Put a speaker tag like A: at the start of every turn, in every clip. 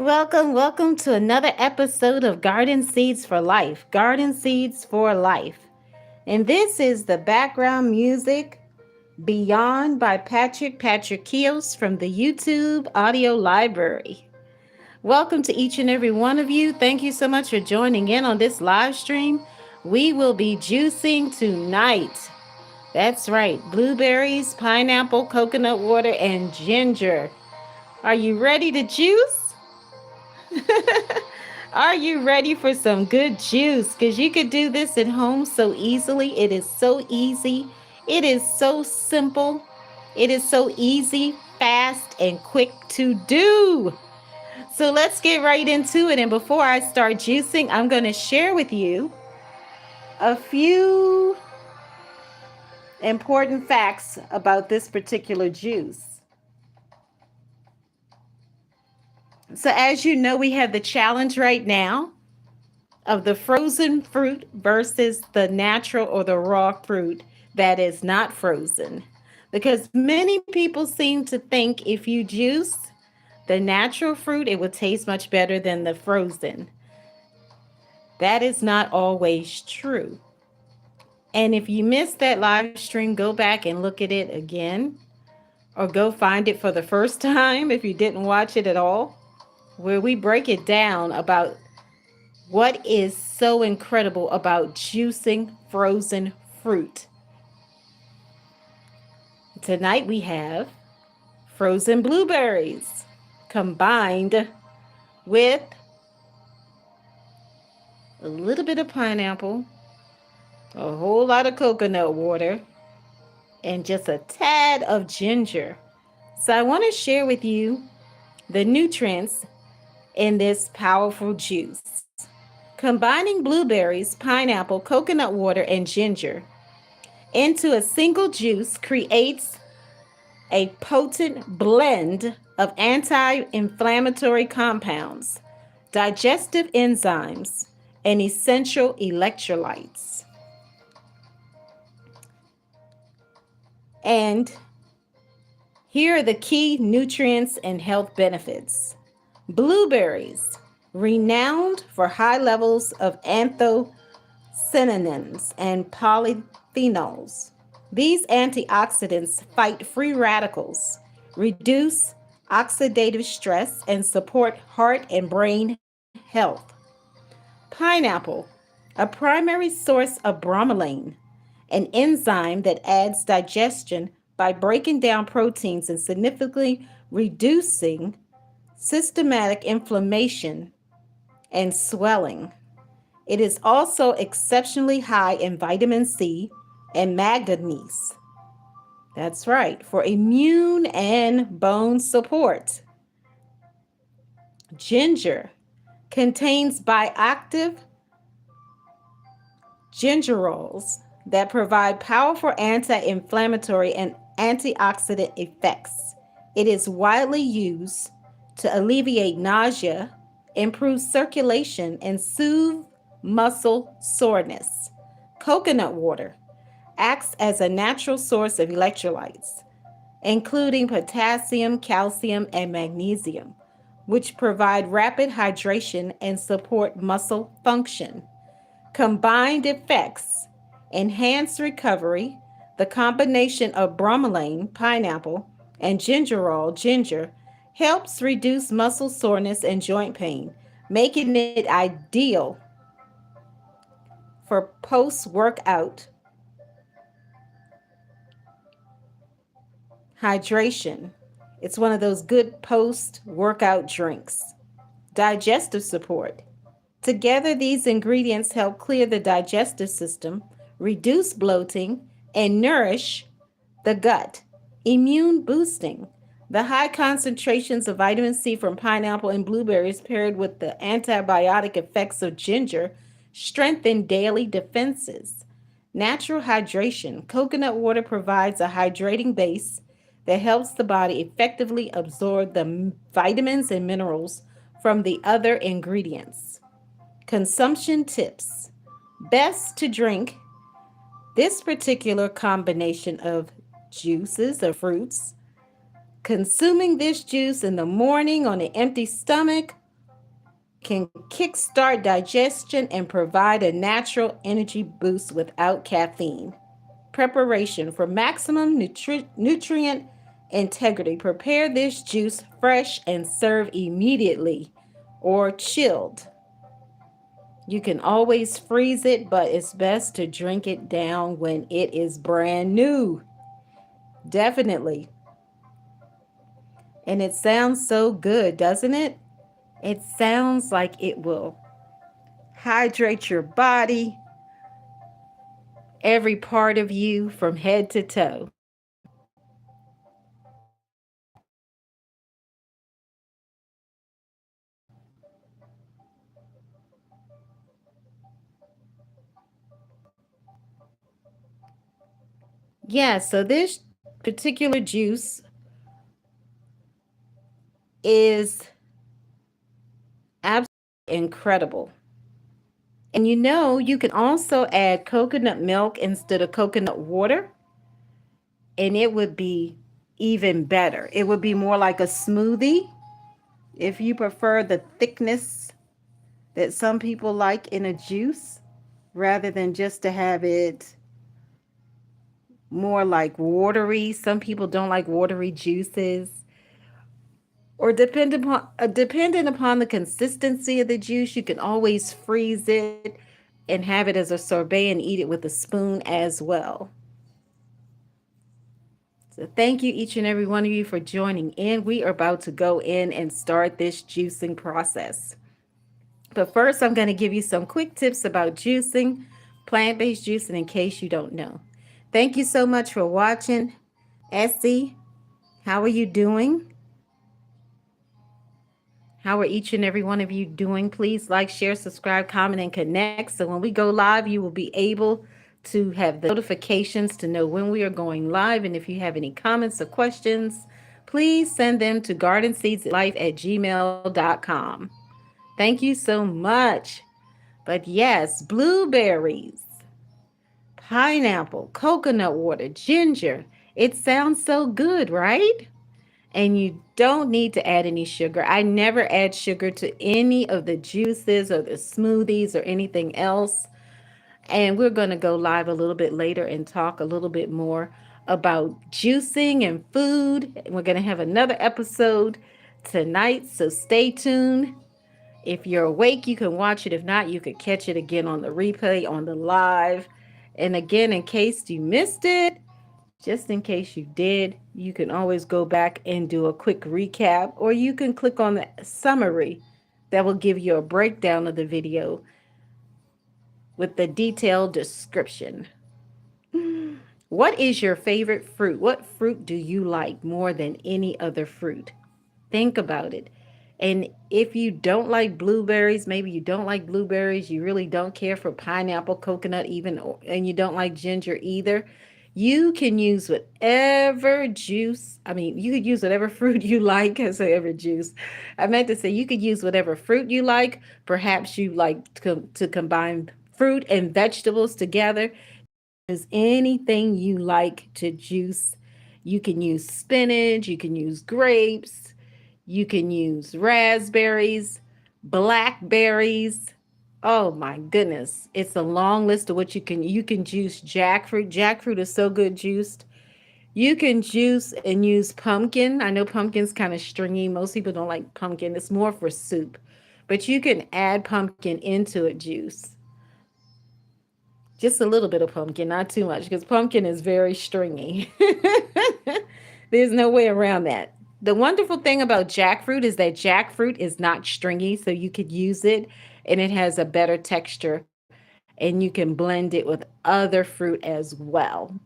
A: Welcome to another episode of Garden Seeds for Life. Garden Seeds for Life. And this is the background music Beyond by Patrick Kios from the YouTube audio library. Welcome to each and every one of you. Thank you so much for joining in on this live stream. We will be juicing tonight. That's right, blueberries, pineapple, coconut water, and ginger. Are you ready to juice? Are you ready for some good juice? Because you could do this at home so easily. It is so easy. It is so simple. It is so easy, fast, and quick to do. So let's get right into it. And before I start juicing, I'm going to share with you a few important facts about this particular juice. So as you know, we have the challenge right now of the frozen fruit versus the natural or the raw fruit that is not frozen. Because many people seem to think if you juice the natural fruit, it will taste much better than the frozen. That is not always true. And if you missed that live stream, go back and look at it again, or go find it for the first time if you didn't watch it at all, where we break it down about what is so incredible about juicing frozen fruit. Tonight we have frozen blueberries combined with a little bit of pineapple, a whole lot of coconut water, and just a tad of ginger. So I want to share with you the nutrients in this powerful juice. Combining blueberries, pineapple, coconut water, and ginger into a single juice creates a potent blend of anti-inflammatory compounds, digestive enzymes, and essential electrolytes. And here are the key nutrients and health benefits. Blueberries, renowned for high levels of anthocyanins and polyphenols. These antioxidants fight free radicals, reduce oxidative stress, and support heart and brain health. Pineapple, a primary source of bromelain, an enzyme that aids digestion by breaking down proteins and significantly reducing systematic inflammation and swelling. It is also exceptionally high in vitamin C and manganese. That's right, for immune and bone support. Ginger contains bioactive gingerols that provide powerful anti-inflammatory and antioxidant effects. It is widely used to alleviate nausea, improve circulation, and soothe muscle soreness. Coconut water acts as a natural source of electrolytes, including potassium, calcium, and magnesium, which provide rapid hydration and support muscle function. Combined effects enhance recovery. The combination of bromelain, pineapple, and gingerol, ginger, helps reduce muscle soreness and joint pain, making it ideal for post-workout hydration. It's one of those good post-workout drinks. Digestive support. Together, these ingredients help clear the digestive system, reduce bloating, and nourish the gut. Immune boosting. The high concentrations of vitamin C from pineapple and blueberries paired with the antibiotic effects of ginger strengthen daily defenses. Natural hydration. Coconut water provides a hydrating base that helps the body effectively absorb the vitamins and minerals from the other ingredients. Consumption tips. Best to drink this particular combination of juices or fruits. Consuming this juice in the morning on an empty stomach can kickstart digestion and provide a natural energy boost without caffeine. Preparation for maximum nutrient integrity. Prepare this juice fresh and serve immediately or chilled. You can always freeze it, but it's best to drink it down when it is brand new. Definitely. And it sounds so good, doesn't it? It sounds like it will hydrate your body, every part of you from head to toe. Yeah, so this particular juice is absolutely incredible. And you know, you can also add coconut milk instead of coconut water, and it would be even better. It would be more like a smoothie if you prefer the thickness that some people like in a juice rather than just to have it more like watery. Some people don't like watery juices. Or depending upon the consistency of the juice, you can always freeze it and have it as a sorbet and eat it with a spoon as well. So thank you each and every one of you for joining in. We are about to go in and start this juicing process. But first, I'm going to give you some quick tips about juicing, plant-based juicing, in case you don't know. Thank you so much for watching. Essie, how are you doing? How are each and every one of you doing? Please like, share, subscribe, comment, and connect. So when we go live, you will be able to have the notifications to know when we are going live. And if you have any comments or questions, please send them to gardenseedsforlife@gmail.com. Thank you so much. But yes, blueberries, pineapple, coconut water, ginger. It sounds so good, right? And you don't need to add any sugar. I never add sugar to any of the juices or the smoothies or anything else. And we're going to go live a little bit later and talk a little bit more about juicing and food. And we're going to have another episode tonight, so stay tuned. If you're awake, you can watch it. If not, you could catch it again on the replay, on the live. And again, in case you missed it, just in case you did, you can always go back and do a quick recap, or you can click on the summary that will give you a breakdown of the video with the detailed description. What is your favorite fruit? What fruit do you like more than any other fruit? Think about it. And if you don't like blueberries, maybe you don't like blueberries, you really don't care for pineapple, coconut, even, and you don't like ginger either, you can use whatever juice. I mean, you could use whatever fruit you like. I say ever juice. I meant to say you could use whatever fruit you like. Perhaps you like to combine fruit and vegetables together. There's anything you like to juice. You can use spinach, you can use grapes, you can use raspberries, blackberries. Oh my goodness. It's a long list of what you can juice jackfruit. Jackfruit is so good juiced. You can juice and use pumpkin. I know pumpkin's kind of stringy. Most people don't like pumpkin. It's more for soup. But you can add pumpkin into a juice. Just a little bit of pumpkin, not too much, because pumpkin is very stringy. There's no way around that. The wonderful thing about jackfruit is that jackfruit is not stringy, so you could use it and it has a better texture, and you can blend it with other fruit as well.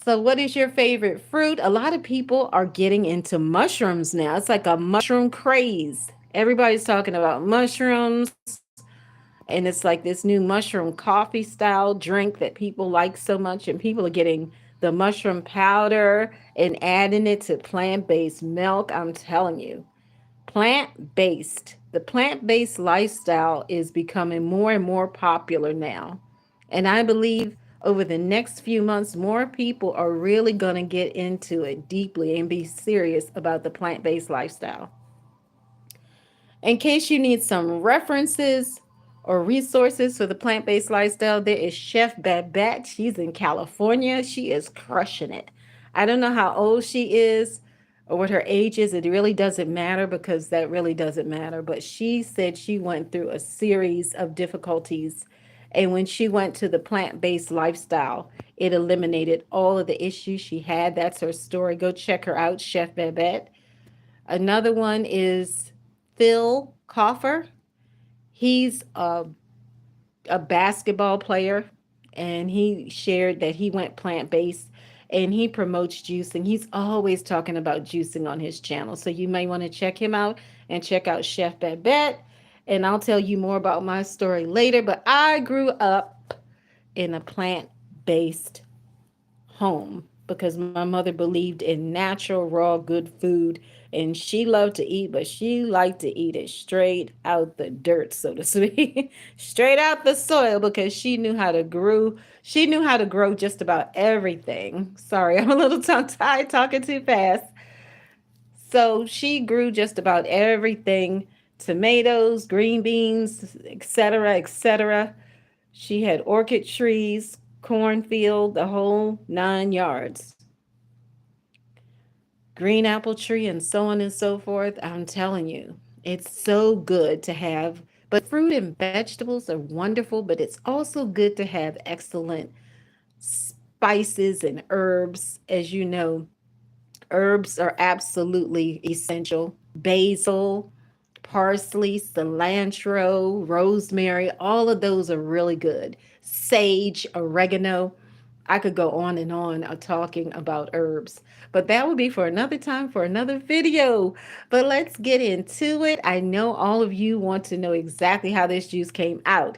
A: So, what is your favorite fruit? A lot of people are getting into mushrooms now. It's like a mushroom craze. Everybody's talking about mushrooms, and it's like this new mushroom coffee style drink that people like so much, and people are getting the mushroom powder and adding it to plant-based milk. I'm telling you, the plant-based lifestyle is becoming more and more popular now, and I believe over the next few months more people are really going to get into it deeply and be serious about the plant-based lifestyle. In case you need some references or resources for the plant-based lifestyle, there is Chef Babette. She's in California. She is crushing it. I don't know how old she is or what her age is. It really doesn't matter because that really doesn't matter. But she said she went through a series of difficulties. And when she went to the plant-based lifestyle, it eliminated all of the issues she had. That's her story. Go check her out, Chef Babette. Another one is Phil Coffer. He's a basketball player, and he shared that he went plant based and he promotes juicing. He's always talking about juicing on his channel. So you may want to check him out and check out Chef Babette. And I'll tell you more about my story later. But I grew up in a plant based home because my mother believed in natural, raw, good food. And she loved to eat, but she liked to eat it straight out the dirt, so to speak, straight out the soil, because she knew how to grow. She knew how to grow just about everything. Sorry, I'm a little tongue-tied talking too fast. So she grew just about everything: tomatoes, green beans, etc., etc. She had orchid trees, cornfield, the whole 9 yards, green apple tree, and so on and so forth. I'm telling you, it's so good to have. But fruit and vegetables are wonderful, but it's also good to have excellent spices and herbs. As you know, herbs are absolutely essential. Basil, parsley, cilantro, rosemary, all of those are really good. Sage, oregano. I could go on and on talking about herbs, but that would be for another time, for another video. But let's get into it. I know all of you want to know exactly how this juice came out.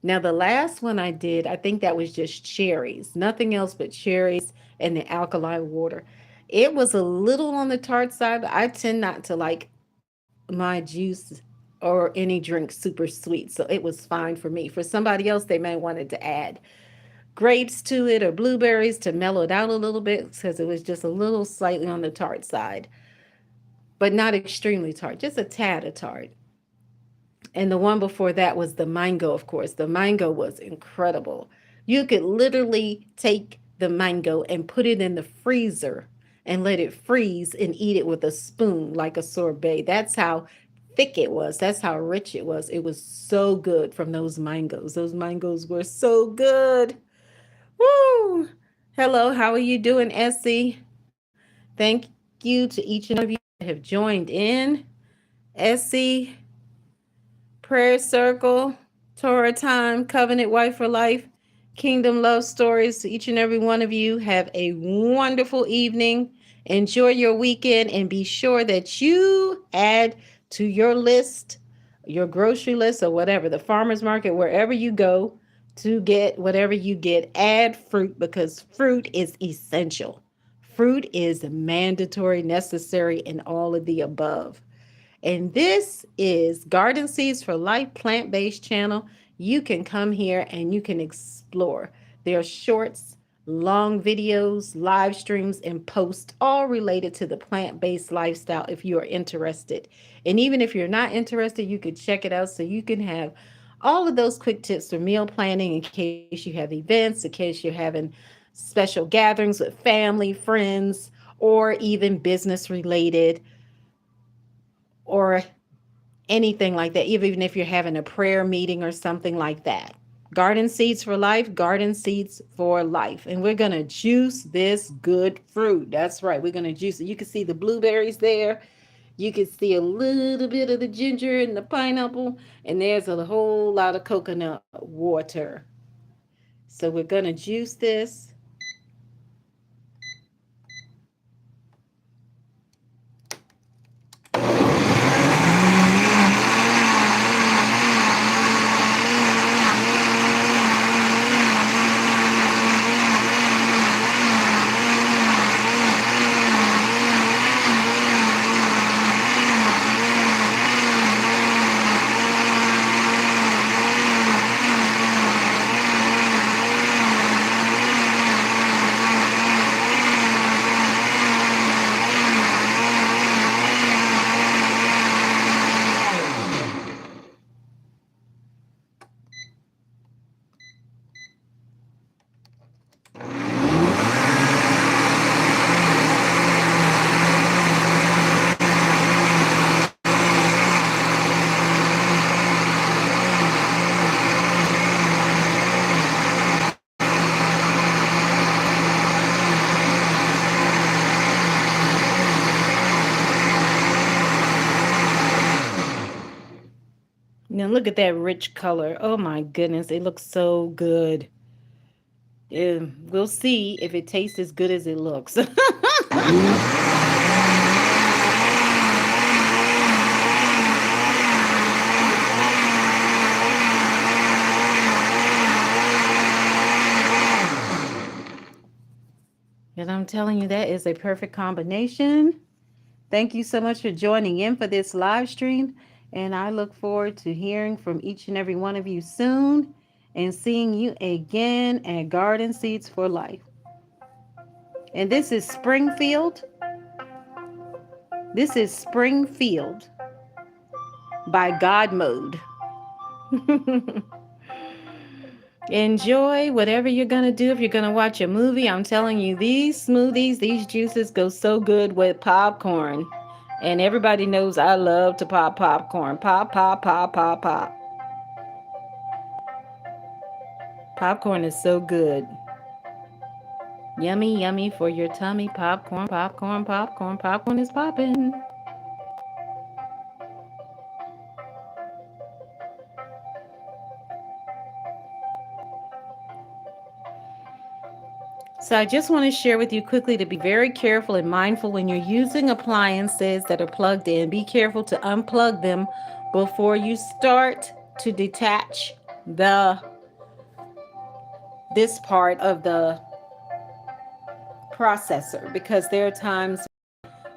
A: Now, the last one I did, I think that was just cherries, nothing else but cherries and the alkaline water. It was a little on the tart side, but I tend not to like my juice or any drink super sweet. So it was fine for me. For somebody else, they may wanted to add grapes to it or blueberries to mellow it out a little bit because it was just a little slightly on the tart side, but not extremely tart, just a tad of tart. And the one before that was the mango, of course. The mango was incredible. You could literally take the mango and put it in the freezer and let it freeze and eat it with a spoon like a sorbet. That's how thick it was. That's how rich it was. It was so good from those mangoes. Those mangoes were so good. Woo! Hello, how are you doing, Essie? Thank you to each and every one of you that have joined in. Essie, Prayer Circle, Torah Time, Covenant Wife for Life, Kingdom Love Stories. To each and every one of you, have a wonderful evening. Enjoy your weekend and be sure that you add to your list, your grocery list or whatever, the farmer's market, wherever you go to get whatever you get, add fruit because fruit is essential. Fruit is mandatory, necessary, and all of the above. And this is Garden Seeds for Life plant-based channel. You can come here and you can explore. There are shorts, long videos, live streams, and posts all related to the plant-based lifestyle if you are interested. And even if you're not interested, you could check it out so you can have all of those quick tips for meal planning in case you have events, in case you're having special gatherings with family, friends, or even business related, or anything like that, even if you're having a prayer meeting or something like that. Garden Seeds for Life, Garden Seeds for Life. And we're going to juice this good fruit. That's right. We're going to juice it. You can see the blueberries there. You can see a little bit of the ginger and the pineapple. And there's a whole lot of coconut water. So we're going to juice this. Now look at that rich color. Oh my goodness, it looks so good. We'll see if it tastes as good as it looks. And I'm telling you, that is a perfect combination. Thank you so much for joining in for this live stream. And I look forward to hearing from each and every one of you soon and seeing you again at Garden Seeds for Life. And this is Springfield. This is Springfield by God Mode. Enjoy whatever you're going to do. If you're going to watch a movie, I'm telling you, these smoothies, these juices go so good with popcorn. And everybody knows I love to pop popcorn. Pop, pop, pop, pop, pop. Popcorn is so good. Yummy, yummy for your tummy. Popcorn, popcorn, popcorn. Popcorn is popping. So I just want to share with you quickly to be very careful and mindful when you're using appliances that are plugged in. Be careful to unplug them before you start to detach this part of the processor, because there are times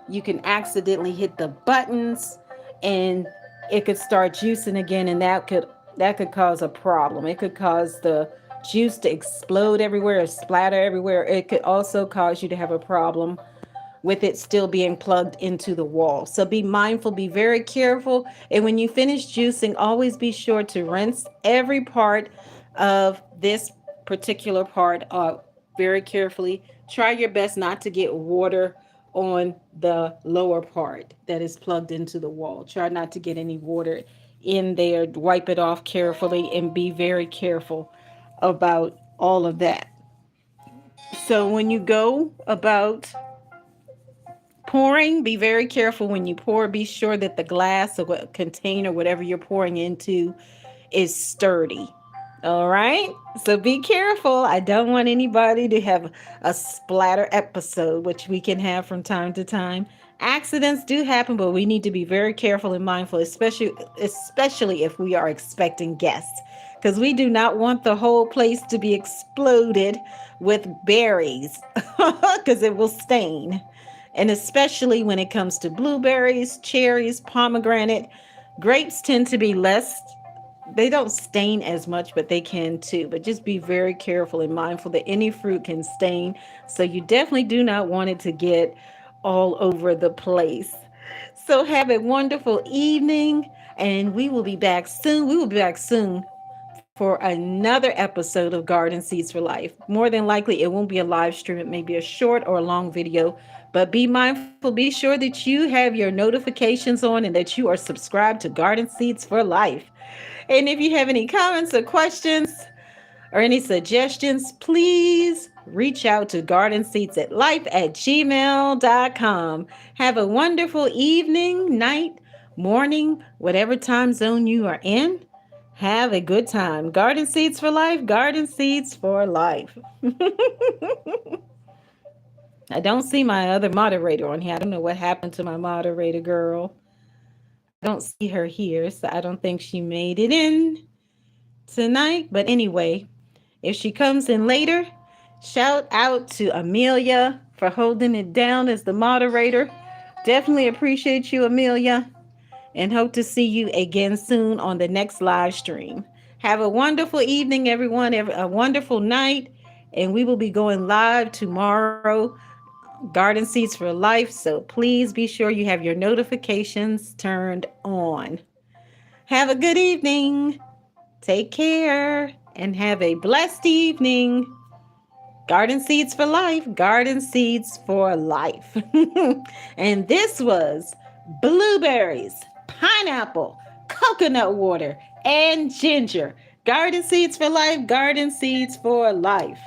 A: you can accidentally hit the buttons and it could start juicing again, and that could cause a problem. It could cause the juice to explode everywhere or splatter everywhere. It could also cause you to have a problem with it still being plugged into the wall. So be mindful, be very careful. And when you finish juicing, always be sure to rinse every part of this particular part very carefully. Try your best not to get water on the lower part that is plugged into the wall. Try not to get any water in there. Wipe it off carefully and be very careful about all of that. So when you go about pouring, be very careful when you pour. Be sure that the glass or container, whatever you're pouring into, is sturdy. All right? So be careful. I don't want anybody to have a splatter episode, which we can have from time to time. Accidents do happen, but we need to be very careful and mindful, especially if we are expecting guests, because we do not want the whole place to be exploded with berries because it will stain. And especially when it comes to blueberries, cherries, pomegranate, grapes tend to be less, they don't stain as much, but they can too. But just be very careful and mindful that any fruit can stain. So you definitely do not want it to get all over the place. So have a wonderful evening, and we will be back soon. We will be back soon for another episode of Garden Seeds for Life. More than likely, it won't be a live stream. It may be a short or a long video, but be mindful. Be sure that you have your notifications on and that you are subscribed to Garden Seeds for Life. And if you have any comments or questions or any suggestions, please reach out to gardenseedsforlife@gmail.com. Have a wonderful evening, night, morning, whatever time zone you are in. Have a good time. Garden Seeds for Life, Garden Seeds for Life. I don't see my other moderator on here. I don't know what happened to my moderator girl. I don't see her here, so I don't think she made it in tonight. But anyway, if she comes in later, shout out to Amelia for holding it down as the moderator. Definitely appreciate you, Amelia, and hope to see you again soon on the next live stream. Have a wonderful evening, everyone, a wonderful night, and we will be going live tomorrow, Garden Seeds for Life. So please be sure you have your notifications turned on. Have a good evening. Take care and have a blessed evening. Garden Seeds for Life, Garden Seeds for Life. And this was blueberries, pineapple, coconut water, and ginger. Garden Seeds for Life, Garden Seeds for Life.